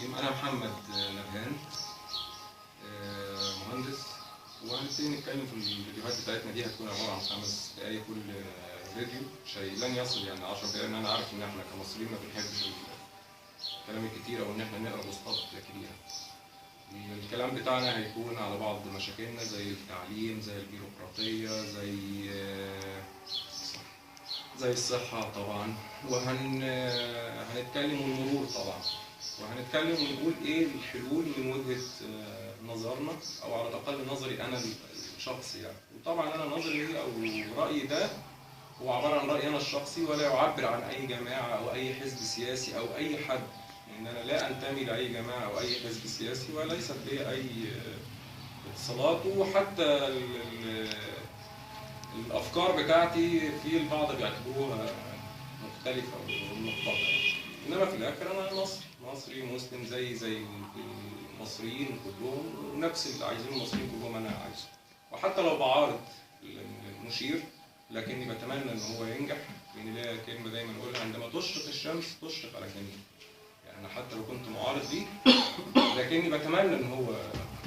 الرجيم. أنا محمد نبهان، مهندس، وهنبتدي نتكلم في الفيديوهات بتاعتنا دي. هتكون عبارة عن 5 دقايق كل فيديو، شيء لن يصل يعني 10 دقايق، لأن أنا عارف إن إحنا كمصريين ما بنحبش الكلام الكتير أو إن إحنا نقرا بوستات كتير. الكلام بتاعنا هيكون على بعض مشاكلنا زي التعليم، زي البيروقراطية، زي الصحة طبعا، هنتكلم والمرور طبعا، وهنتكلم ونقول ايه الحلول من وجهة نظرنا، او على الاقل نظري انا الشخصي يعني. وطبعا انا نظري او رأيي ده هو عبارة عن رأيي انا الشخصي، ولا يعبر عن اي جماعة او اي حزب سياسي او اي حد، لان انا لا انتمي لاي جماعة او اي حزب سياسي، وليست لي اي اتصالات. وحتى الافكار بتاعتي في البعض بيعتبروها مختلفه ومختلطه، انما في الاخر انا مصري مسلم زي المصريين كلهم، ونفس اللي عايزين المصريين كلهم انا عايزه. وحتى لو بعارض المشير، لكني بتمنى ان هو ينجح، لان ليا كلمه دايما اقولها: عندما تشرق الشمس تشرق على الجميع. يعني انا حتى لو كنت معارض ليه، لكني بتمنى ان هو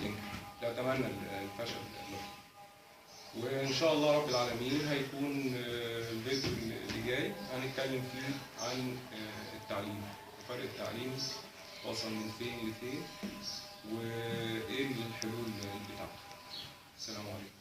ينجح، لا اتمنى الفشل له. وإن شاء الله رب العالمين هيكون الفيديو اللي جاي هنتكلم فيه عن التعليم، وفرق التعليم وصل من فين لفين، وإيه الحلول بتاعته. السلام عليكم.